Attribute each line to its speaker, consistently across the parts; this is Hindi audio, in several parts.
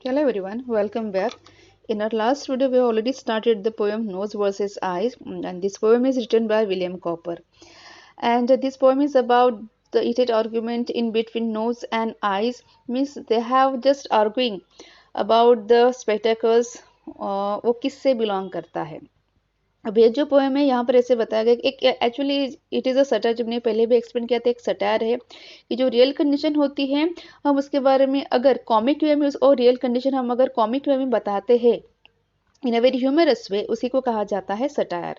Speaker 1: Hello everyone, welcome back. In our last video, we already started the poem Nose versus Eyes, and this poem is written by William Cowper. And this poem is about the heated argument in between nose and eyes. Means they have just arguing about the spectacles. वो किससे बिलोंग करता है. अब ये जो पोएम है यहाँ पर ऐसे बताया गया कि एक actually it is a satire, जब मैंने पहले भी एक्सप्लेन किया था, एक सटायर है कि जो रियल कंडीशन होती है हम उसके बारे में अगर कॉमिक वे में और रियल कंडीशन हम अगर कॉमिक वे में बताते हैं इन अ वेरी ह्यूमरस वे, उसी को कहा जाता है सटायर.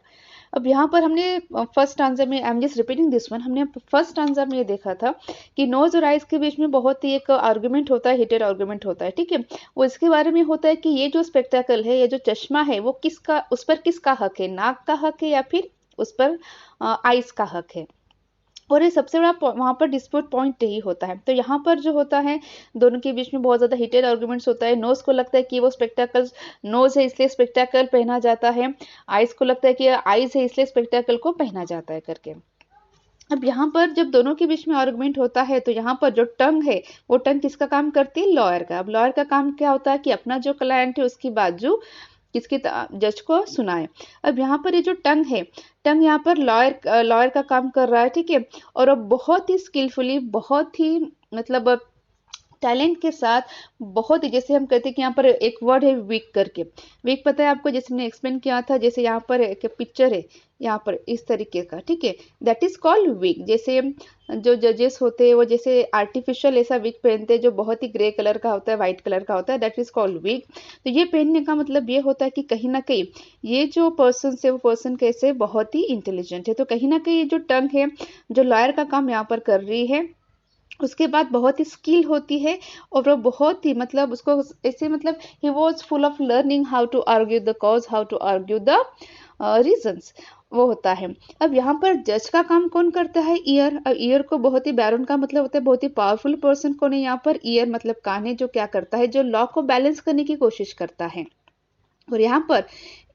Speaker 1: अब यहाँ पर हमने फर्स्ट आंसर में, I am just repeating this one, हमने फर्स्ट आंसर में ये देखा था कि नोज और आइज के बीच में बहुत ही एक आर्गुमेंट होता है, हीटेड आर्गुमेंट होता है. ठीक है, वो इसके बारे में होता है कि ये जो स्पेक्टेकल है, ये जो चश्मा है, वो किसका, उस पर किसका हक है, नाक का हक है या फिर उस पर आइज का हक है. और ये सबसे बड़ा वहाँ पर डिस्प्यूट पॉइंट यही होता है. तो यहाँ पर जो होता है दोनों के बीच में बहुत ज़्यादा हीटेड आर्गुमेंट्स होता है. नोज को लगता है कि वो स्पेक्टेकल्स नोज है इसलिए स्पेक्टेकल पहना जाता है, आइज को लगता है कि आइज है इसलिए स्पेक्टेकल को पहना जाता है करके. अब यहाँ पर जब दोनों के बीच में आर्गुमेंट होता है तो यहाँ पर जो टंग है वो टंग किसका काम करती है, लॉयर का. अब लॉयर का काम क्या होता है कि अपना जो क्लाइंट है उसकी बाजू किसकी जज को सुनाए. अब यहाँ पर ये जो टंग है, टंग यहाँ पर लॉयर का काम कर रहा है. ठीक है, और अब बहुत ही स्किलफुली, बहुत ही मतलब टैलेंट के साथ, बहुत ही, जैसे हम कहते हैं कि यहाँ पर एक वर्ड है वीक करके. वीक पता है आपको, जैसे मैंने एक्सप्लेन किया था, जैसे यहाँ पर एक पिक्चर है यहाँ पर इस तरीके का. ठीक है, दैट इज कॉल्ड वीक. जैसे जो जजेस होते हैं वो जैसे आर्टिफिशियल ऐसा विग पहनते हैं जो बहुत ही ग्रे कलर का होता है, वाइट कलर का होता है, दैट इज कॉल्ड विग. तो ये पहनने का मतलब ये होता है कि कहीं ना कहीं ये जो पर्सन है वो पर्सन कैसे बहुत ही इंटेलिजेंट है. तो कहीं ना कहीं ये जो टंग है, जो लॉयर का काम यहाँ पर कर रही है, उसके बाद बहुत ही स्किल होती है. और वो बहुत ही मतलब उसको ऐसे मतलब ही was full of learning how to argue the cause, how to argue the reasons, वो होता है. अब यहाँ पर जज का काम कौन करता है, ईयर. अब ईयर को बहुत ही बैरन का मतलब होता है बहुत ही पावरफुल पर्सन कौन है यहाँ पर, ईयर मतलब कान है, जो क्या करता है, जो लॉ को बैलेंस करने की कोशिश करता है. और यहाँ पर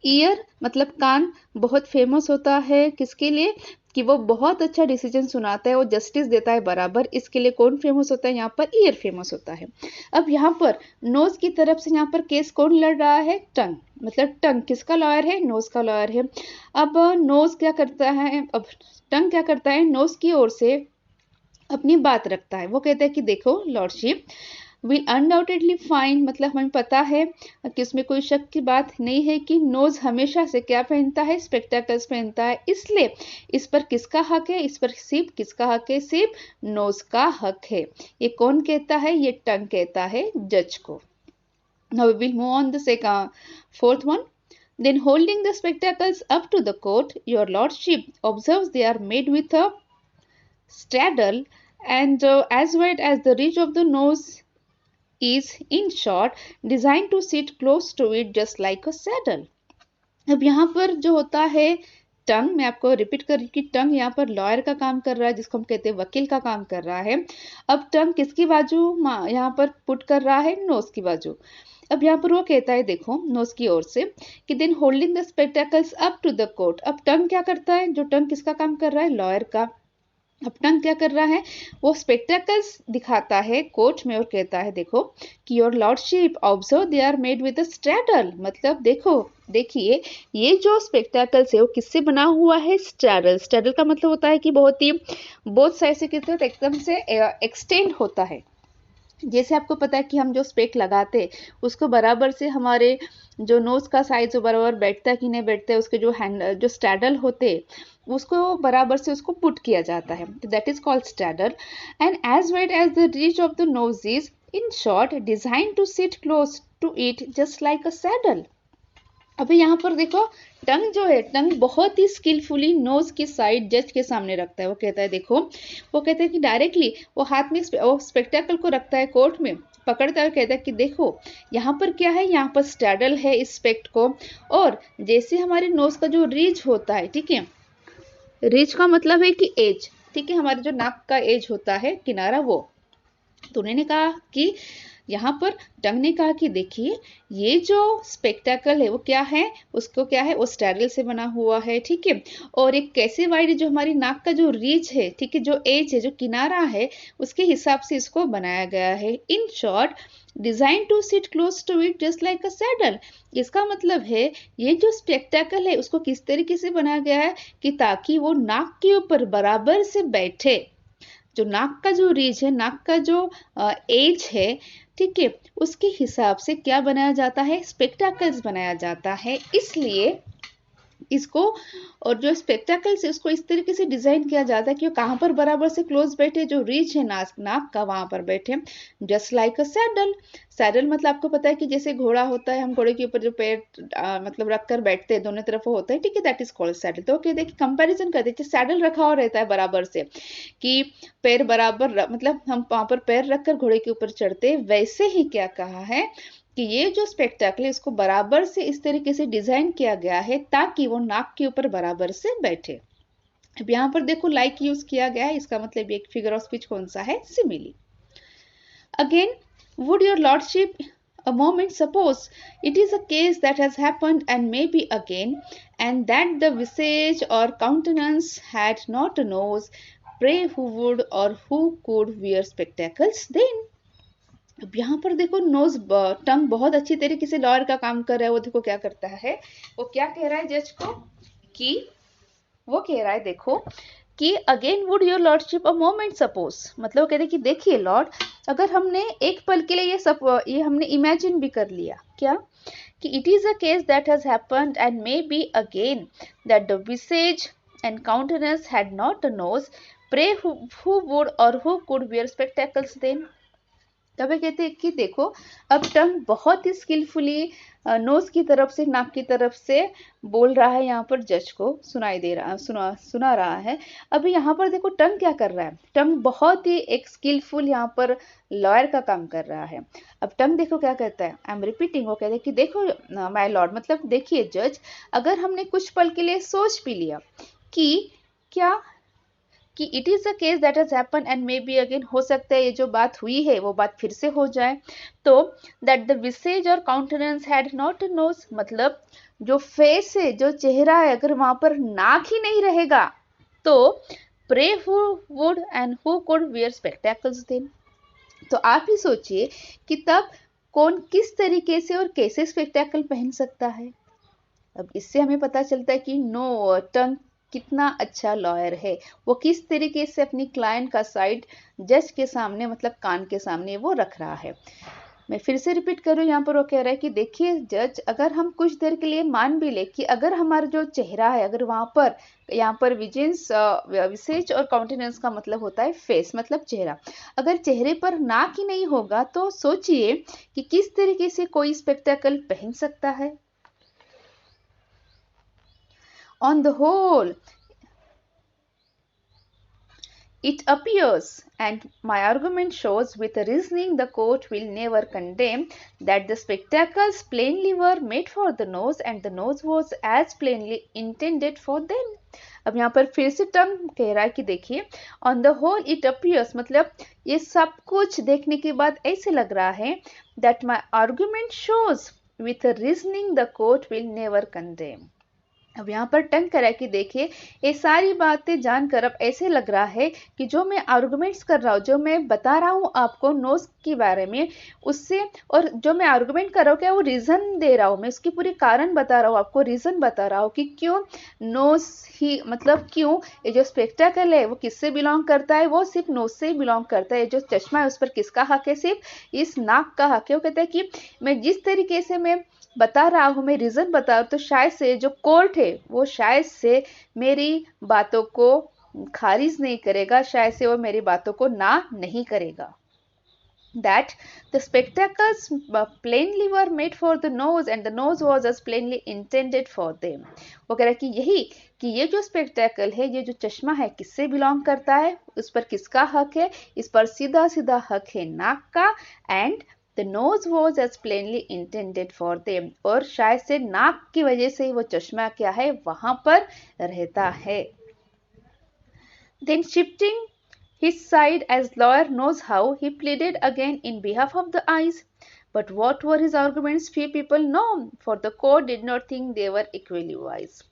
Speaker 1: ईयर मतलब कान बहुत फेमस होता है किसके लिए, कि वो बहुत अच्छा डिसीजन सुनाता है, वो जस्टिस देता है बराबर. इसके लिए कौन फेमस होता है, यहाँ पर ईयर फेमस होता है. अब यहाँ पर नोज की तरफ से यहाँ पर केस कौन लड़ रहा है, टंग. मतलब टंग किसका लॉयर है, नोज का लॉयर है. अब नोज क्या करता है, अब टंग क्या करता है, नोज की ओर से अपनी बात रखता है. वो कहता है कि देखो लॉर्डशिप, विल अनडाउटेडली फाइन, मतलब हमें पता है कि उसमें कोई शक की बात नहीं है कि नोज हमेशा से क्या पहनता है, स्पेक्टेकल्स पहनता है. इसलिए इस पर किसका हक है, इस पर सिर्फ किसका हक है, सिर्फ नोज का हक है. ये कौन कहता है, ये टंग कहता है जज को. Now we will move on the fourth one. Then holding the spectacles up to the court, your lordship observes they are made with a straddle, and as wide as the ridge of the nose is, in short, designed to sit close to it just like a saddle. अब यहाँ पर जो होता है टंग, मैं आपको रिपीट कर रही हूँ कि टंग यहाँ पर लॉयर का काम कर रहा है, जिसको हम कहते हैं वकील का काम कर रहा है. अब टंग किसकी बाजू यहाँ पर पुट कर रहा है, नोज की बाजू. अब यहाँ पर वो कहता है देखो नोज की ओर से कि then holding the spectacles up to the court. अब टंग क्या करता है, जो टंग किसका काम कर रहा है, लॉयर का. अब टंग क्या कर रहा है, वो स्पेक्टेकल्स दिखाता है कोर्ट में और कहता है देखो कि your lordship observe they are made with a straddle. मतलब देखो, देखिए ये जो स्पेक्टेकल्स है वो किससे बना हुआ है, स्ट्रैडल. स्ट्रैडल का मतलब होता है कि बहुत ही बोथ साइड से किस तरह एकदम से एक्सटेंड होता है. जैसे आपको पता है कि हम जो स्पेक लगाते हैं उसको बराबर से हमारे जो नोज का साइज बराबर बैठता है कि नहीं बैठता है, उसके जो हैंड जो स्टैडल होते उसको बराबर से उसको पुट किया जाता है. तो that is called staddle. And as wide as the reach of the nose is, in short, design to sit close to it just like a saddle. अभी यहाँ पर देखो टंग जो है, टंग बहुत ही स्किलफुली नोज की साइड जज के सामने रखता है. वो कहता है देखो, वो कहता है कि डायरेक्टली वो हाथ में वो स्पेक्टेकल को रखता है कोर्ट में, पकड़ता है, कहता है कि देखो यहाँ पर क्या है, यहाँ पर स्टैडल है इस स्पेक्ट को. और जैसे हमारे नोज का जो रीच होता है, ठीक है, रीच का मतलब है कि एज, ठीक है, हमारे जो नाक का एज होता है किनारा, वो. तो उन्होंने कहा कि यहाँ पर टंग ने कहा कि देखिए ये जो स्पेक्टाकल है वो क्या है, उसको क्या है, वो स्टेरल से बना हुआ है, ठीक है। और एक कैसे वाइड जो हमारी नाक का जो रीच है, ठीक है, जो एज है, जो किनारा है, उसके हिसाब से इसको बनाया गया है। In short design to sit close to it just like a saddle. इसका मतलब है ये जो स्पेक्टाकल है उसको किस तरीके से बनाया गया है कि ताकि वो नाक के ऊपर बराबर से बैठे। जो नाक का जो रीज है, नाक का जो एज है, ठीक है, उसके हिसाब से क्या बनाया जाता है, स्पेक्टाकल्स बनाया जाता है। इसलिए इसको, और जो स्पेक्टाकल्स है उसको इस तरीके से डिजाइन किया जाता है कि वो कहाँ पर बराबर से क्लोज बैठे, जो रीच है नाक का वहां पर बैठे, just like a saddle. Saddle मतलब आपको पता है कि जैसे घोड़ा होता है, हम घोड़े के ऊपर जो पैर मतलब रख कर बैठते हैं, दोनों तरफ होता है, ठीक है, दैट इज कॉल्ड सैडल। तो ओके, देखिए कंपैरिजन करते हैं, सैडल रखा हुआ रहता है बराबर से कि पैर बराबर, मतलब हम वहां पर पैर रखकर घोड़े के ऊपर चढ़ते, वैसे ही क्या कहा है कि ये जो स्पेक्टाकल है इसको बराबर से इस तरीके से डिजाइन किया गया है ताकि वो नाक के ऊपर बराबर से बैठे। अब यहाँ पर देखो लाइक यूज किया गया है, इसका मतलब एक फिगर ऑफ स्पीच कौन सा है, simile. Again, would your lordship a moment suppose it is a case that has happened and maybe again, and that the visage or countenance had not a nose, pray who would or who could wear spectacles then? अब यहाँ पर देखो नोज टंग बहुत अच्छी तरीके से लॉयर का काम कर रहा है। वो देखो क्या करता है, वो क्या कह रहा है जज को कि, वो कह रहा है देखो कि again would your lordship a moment suppose, मतलब वो कहते हैं कि देखिए लॉर्ड, अगर हमने एक पल के लिए ये हमने इमेजिन भी कर लिया क्या कि it is a case that has happened and may be again that the visage and countenance had not a nose, pray who would or who could wear spectacles then. तब कहते हैं कि देखो अब टंग बहुत ही स्किलफुली नोज की तरफ से, नाक की तरफ से बोल रहा है, यहाँ पर जज को सुनाई दे रहा, सुना रहा है। अभी यहाँ पर देखो टंग क्या कर रहा है, टंग बहुत ही एक स्किलफुल यहाँ पर लॉयर का काम कर रहा है। अब टंग देखो क्या कहता है, आई एम रिपीटिंग, वो कहते हैं कि देखो माय लॉर्ड, मतलब देखिए जज, अगर हमने कुछ पल के लिए सोच भी लिया कि क्या कि it is a case that has happen and may be again, हो सकता है ये जो बात हुई है वो बात फिर से हो जाए, तो दैट द विसेज और countenance had not a knows, मतलब जो फेस है, जो चेहरा है, अगर वहां पर नाक ही नहीं रहेगा तो pray who would and who could wear spectacles then. तो आप ही सोचिए कि तब कौन किस तरीके से और कैसे स्पेक्टेकल पहन सकता है। अब इससे हमें पता चलता है कि नो टंग कितना अच्छा लॉयर है, वो किस तरीके से अपनी क्लाइंट का साइड जज के सामने, मतलब कान के सामने वो रख रहा है। मैं फिर से रिपीट करूं, यहाँ पर वो कह रहा है कि देखिए जज, अगर हम कुछ देर के लिए मान भी ले कि अगर हमारा जो चेहरा है, अगर वहां पर, यहाँ पर विसेज और काउंटेनेंस का मतलब होता है फेस, मतलब चेहरा, अगर चेहरे पर नाक ही नहीं होगा तो सोचिए कि किस तरीके से कोई स्पेक्टेकल पहन सकता है। On the whole, it appears, and my argument shows with reasoning the court will never condemn, that the spectacles plainly were made for the nose and the nose was as plainly intended for them. अब यहाँ पर फिर से टर्म कह रहा है कि देखिए, on the whole it appears, मतलब ये सब कुछ देखने के बाद ऐसे लग रहा है, that my argument shows with reasoning the court will never condemn. अब यहाँ पर टंग करा कि देखिए ये सारी बातें जानकर अब ऐसे लग रहा है कि जो मैं आर्गुमेंट्स कर रहा हूँ, जो मैं बता रहा हूँ आपको नोज के बारे में, उससे, और जो मैं आर्गुमेंट कर रहा हूँ क्या, वो रीजन दे रहा हूँ, मैं उसकी पूरी कारण बता रहा हूँ आपको, रीजन बता रहा हूँ कि क्यों नोज ही, मतलब क्यों ये जो स्पेक्टाकल है वो किससे बिलोंग करता है, वो सिर्फ नोज से ही बिलोंग करता है। जो चश्मा है उस पर किसका हक है, सिर्फ इस नाक का हक है। वो कहता है कि मैं जिस तरीके से मैं बता रहा हूँ, मैं रीजन बता रहा हूँ, तो शायद से जो कोर्ट है वो शायद से मेरी बातों को खारिज नहीं करेगा, शायद से वो मेरी बातों को ना नहीं करेगा। That the spectacles plainly were made for the nose and the nose was as plainly intended for them. वो कह रहा है कि यही, कि ये जो स्पेक्टेकल है, ये जो चश्मा है, किससे बिलोंग करता है, उस पर किसका हक है, इस पर सीधा सीधा हक है नाक का, and The nose was as plainly intended for them, और शायद से नाक की वजह से वो चश्मा क्या है वहां पर रहता है। Then shifting his side as lawyer knows how, he pleaded again in behalf of the eyes. But what were his arguments? Few people know, for the court did not think they were equally wise.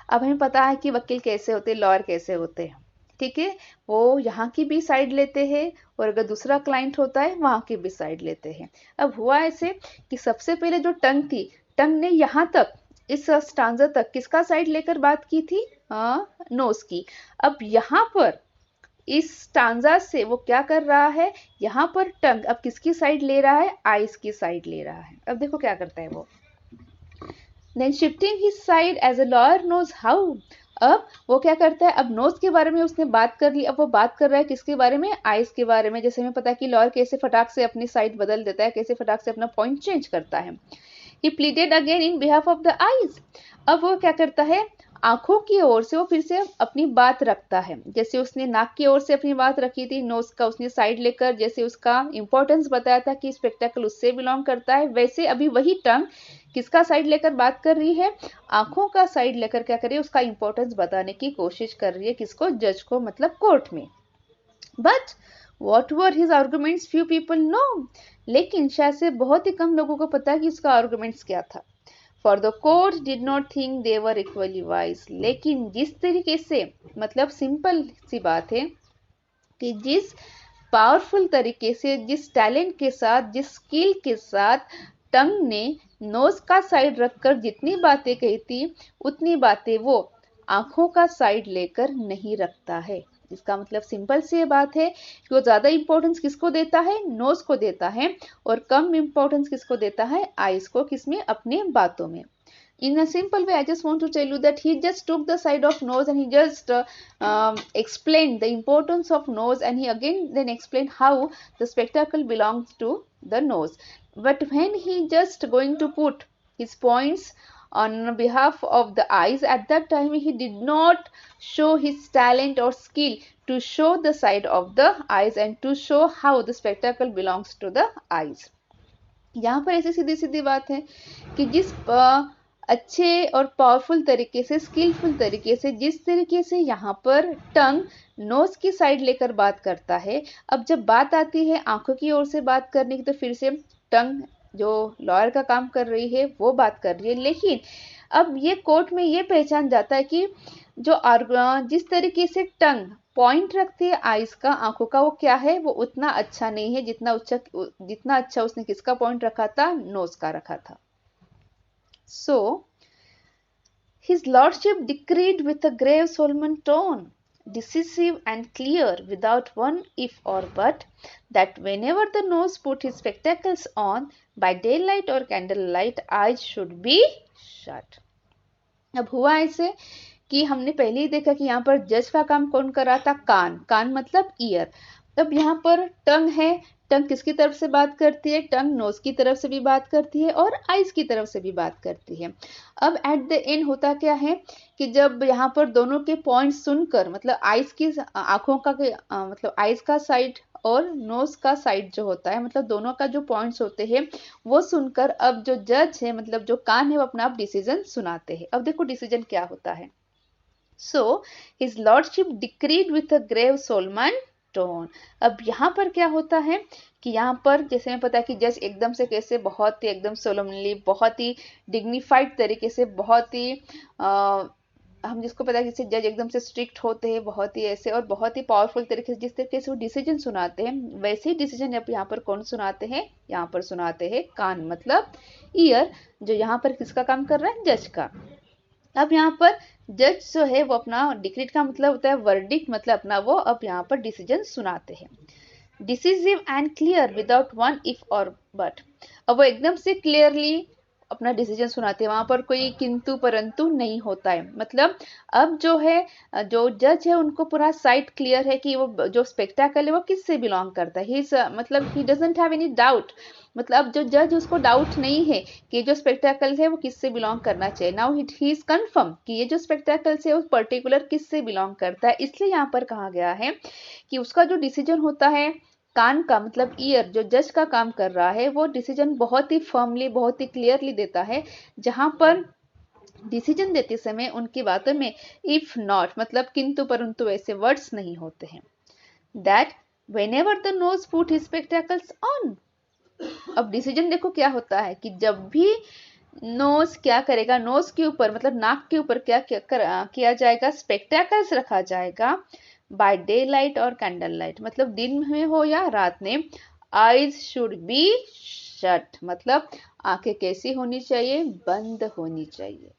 Speaker 1: अब हमें पता है कि वकील कैसे होते हैं, लॉयर कैसे होते हैं, ठीक है। वो यहाँ की भी साइड लेते हैं और अगर दूसरा क्लाइंट होता है वहाँ की भी साइड लेते हैं। अब हुआ ऐसे कि सबसे पहले जो टंग थी, टंग ने यहाँ तक इस स्टांजा तक किसका साइड लेकर बात की थी? नोज की। अब यहाँ पर इस स्टांजा से वो क्या कर रहा है, यहाँ पर टंग अब किसकी साइड ले रहा है? आइस की साइड ले रहा है। अब देखो क्या करता है वो, then shifting his side as a lawyer knows how. अब वो क्या करता है, अब नोज के बारे में उसने बात कर ली, अब वो बात कर रहा है किसके बारे में? आइस के बारे में। जैसे हमें पता है कि लॉयर कैसे फटाक से अपनी साइड बदल देता है, कैसे फटाक से अपना पॉइंट चेंज करता है। he pleaded again in behalf of the eyes. अब वो क्या करता है, आंखों की ओर से वो फिर से अपनी बात रखता है। जैसे उसने नाक की ओर से अपनी बात रखी थी, नोज का उसने साइड लेकर जैसे उसका इंपॉर्टेंस बताया था कि स्पेक्टेकल उससे बिलोंग करता है, वैसे अभी वही टंग किसका साइड लेकर बात कर रही है? आंखों का साइड लेकर क्या कर रही है? उसका इंपॉर्टेंस बताने की कोशिश कर रही है। किसको? जज को, मतलब कोर्ट में। But what were his arguments? Few people know. लेकिन शायद से बहुत ही कम लोगों को पता है कि उसका आर्गूमेंट्स क्या था। For the court did not think they were equally wise. लेकिन जिस तरीके से, मतलब सिंपल सी बात है कि जिस पावरफुल तरीके से, जिस टैलेंट के साथ, जिस स्किल के साथ टंग ने नोज का साइड रखकर जितनी बातें कही थी, उतनी बातें वो आंखों का साइड लेकर नहीं रखता है। इसका मतलब सिंपल सी बात है कि वो ज्यादा इंपॉर्टेंस किसको देता है? नोज को देता है, और कम इंपॉर्टेंस किसको देता है? आइज को। किसमें? अपने बातों में। In a simple way, I just want to tell you that he just took the side of nose and he just explained the importance of nose, and he again then explained how the spectacle belongs to the nose. But when he just going to put his points on behalf of the eyes, at that time he did not show his talent or skill to show the side of the eyes and to show how the spectacle belongs to the eyes. यहाँ पर ऐसी सीधी सीधी बात है कि जिस अच्छे और पावरफुल तरीके से, स्किलफुल तरीके से, जिस तरीके से यहाँ पर टंग नोज की साइड लेकर बात करता है, अब जब बात आती है आंखों की ओर से बात करने की, तो फिर से टंग जो लॉयर का काम कर रही है वो बात कर रही है। लेकिन अब ये कोर्ट में ये पहचान जाता है कि जो जिस तरीके से टंग पॉइंट रखती है आइज का, आंखों का, वो क्या है? वो उतना अच्छा नहीं है जितना अच्छा उसने किसका पॉइंट रखा था? नोज का रखा था। So, his lordship decreed with a grave solemn tone, decisive and clear, without one if or but, that whenever the nose put his spectacles on, by daylight or candlelight, eyes should be shut. अब हुआ ऐसे कि हमने पहले ही देखा कि यहाँ पर जज का काम कौन कर रहा था? कान। कान मतलब ईयर। अब यहाँ पर टंग है, टंग किसकी तरफ से बात करती है? टंग नोज की तरफ से भी बात करती है और आइज की तरफ से भी बात करती है। अब एट द एंड होता क्या है कि जब यहाँ पर दोनों के पॉइंट सुनकर, मतलब आइज की आंखों का मतलब आइज का साइड और नोज का साइड जो होता है, मतलब दोनों का जो पॉइंट्स होते हैं, वो सुनकर अब जो जज है, मतलब जो कान है, वो अपना आप डिसीजन सुनाते हैं। अब देखो डिसीजन क्या होता है। So, his lordship decreed with a grave solemn tone. अब यहाँ पर क्या होता है कि यहाँ पर जैसे हमें पता है कि जज एकदम से कैसे, बहुत ही एकदम सोलमनली, बहुत ही डिग्निफाइड तरीके से, बहुत ही हम जिसको पता है जैसे जज एकदम से स्ट्रिक्ट होते हैं, बहुत ही ऐसे, और बहुत ही पावरफुल तरीके से जिस तरीके से वो डिसीजन सुनाते हैं, वैसे ही डिसीजन अब यहाँ पर कौन सुनाते हैं? यहाँ पर सुनाते हैं कान, मतलब ईयर, जो यहाँ पर किसका काम कर रहा है? जज का। अब यहाँ पर जज जो है वो अपना डिक्रीट का मतलब होता है वर्डिक्ट, मतलब अपना वो अब यहाँ पर डिसीजन सुनाते हैं। Decisive and clear without one if और बट। अब वो एकदम से क्लियरली अपना डिसीजन सुनाते हैं, वहां पर कोई किंतु परंतु नहीं होता है। मतलब अब जो है, जो जज है, उनको पूरा साइड क्लियर है कि वो जो स्पेक्टाकल है वो किससे बिलोंग करता है। मतलब he doesn't have any doubt, मतलब जो जज, उसको डाउट नहीं है कि जो स्पेक्टाकल है वो किससे बिलोंग करना चाहिए। नाउ ही इज कंफर्म कि ये जो स्पेक्टाकल है वो पर्टिकुलर किससे बिलोंग करता है। इसलिए यहाँ पर कहा गया है कि उसका जो डिसीजन होता है कान का, मतलब ईयर, जो जज का काम कर रहा है, वो डिसीजन बहुत ही फर्मली, बहुत ही क्लियरली देता है, जहां पर डिसीजन देते समय उनकी बातों में इफ नॉट, मतलब किंतु परंतु ऐसे वर्ड्स नहीं होते हैं। that whenever the nose put his spectacles on. अब डिसीजन देखो क्या होता है कि जब भी नोज क्या करेगा, नोज के ऊपर मतलब नाक के ऊपर किया जाएगा, स्पेक्टेकल्स रखा जाएगा बाय डे लाइट और कैंडल लाइट, मतलब दिन में हो या रात में। आईज शुड बी शट, मतलब आंखें कैसी होनी चाहिए, बंद होनी चाहिए।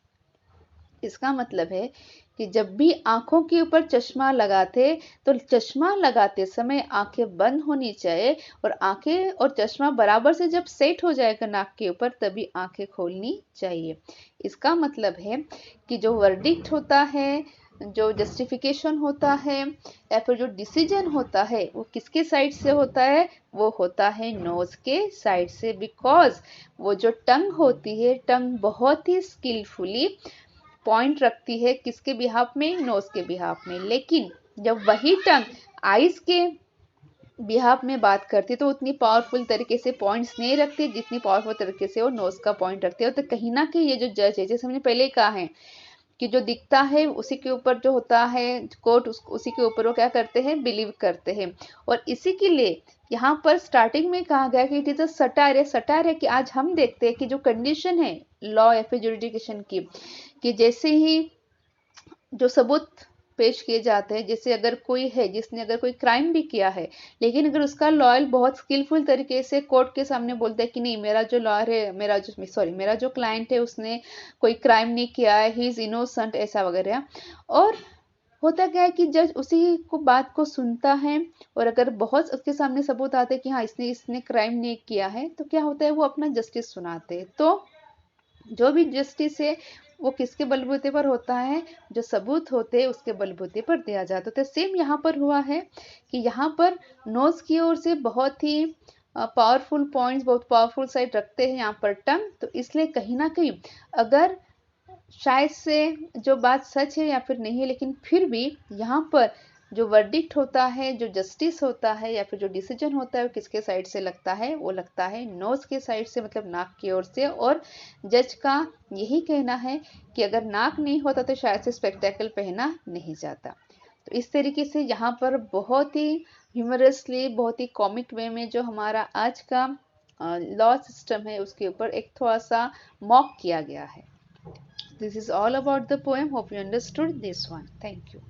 Speaker 1: इसका मतलब है कि जब भी आंखों के ऊपर चश्मा लगाते तो चश्मा लगाते समय आंखें बंद होनी चाहिए, और आंखें और चश्मा बराबर से जब सेट हो जाएगा नाक के ऊपर तभी आंखें खोलनी चाहिए। इसका मतलब है कि जो वर्डिक्ट होता है, जो जस्टिफिकेशन होता है या फिर जो डिसीजन होता है वो किसके साइड से होता है, वो होता है नोज के साइड से। बिकॉज वो जो टंग होती है, टंग बहुत ही स्किलफुली पॉइंट रखती है किसके बिहाफ में, नोज के बिहाफ में। लेकिन जब वही टंग आइज के बिहाफ में बात करती तो उतनी पावरफुल तरीके से पॉइंट्स नहीं रखती जितनी पावरफुल तरीके से वो नोज का पॉइंट रखते हो। तो कहीं ना कहीं ये जो जज है, जैसे हमने पहले कहा है कि जो दिखता है उसी के ऊपर जो होता है कोर्ट, उसी के ऊपर वो क्या करते हैं, बिलीव करते हैं। और इसी के लिए यहाँ पर स्टार्टिंग में कहा गया कि इट इज अ सटायर है। सटायर है कि आज हम देखते हैं कि जो कंडीशन है लॉ या फिर जुडिफिकेशन की, कि जैसे ही जो सबूत पेश किए जाते हैं, जैसे अगर कोई है जिसने अगर कोई क्राइम भी किया है, लेकिन अगर उसका लॉयर बहुत स्किलफुल तरीके से कोर्ट के सामने बोलता है कि नहीं, मेरा जो लॉयर है, मेरा जो क्लाइंट है उसने कोई क्राइम नहीं किया है, ही इज इनोसेंट, ऐसा वगैरह। और होता क्या है कि जज उसी को बात को सुनता है, और अगर बहुत उसके सामने सबूत आते हैं कि हाँ इसने इसने क्राइम नहीं किया है, तो क्या होता है वो अपना जस्टिस सुनाते हैं। तो जो भी जस्टिस है वो किसके बलबूते पर होता है, जो सबूत होते हैं उसके बलबूते पर दिया जाता है। तो सेम यहाँ पर हुआ है कि यहाँ पर नोज की ओर से बहुत ही पावरफुल पॉइंट्स, बहुत पावरफुल साइड रखते हैं यहाँ पर टंग। तो इसलिए कहीं ना कहीं अगर शायद से जो बात सच है या फिर नहीं है, लेकिन फिर भी यहाँ पर जो वर्डिक्ट होता है, जो जस्टिस होता है या फिर जो डिसीजन होता है वो किसके साइड से लगता है, वो लगता है नोज के साइड से, मतलब नाक की ओर से। और जज का यही कहना है कि अगर नाक नहीं होता तो शायद से स्पेक्टेकल पहना नहीं जाता। तो इस तरीके से यहाँ पर बहुत ही ह्यूमरसली, बहुत ही कॉमिक वे में जो हमारा आज का लॉ सिस्टम है उसके ऊपर एक थोड़ा सा मॉक किया गया है। This is all about the poem. Hope you understood this one. Thank you.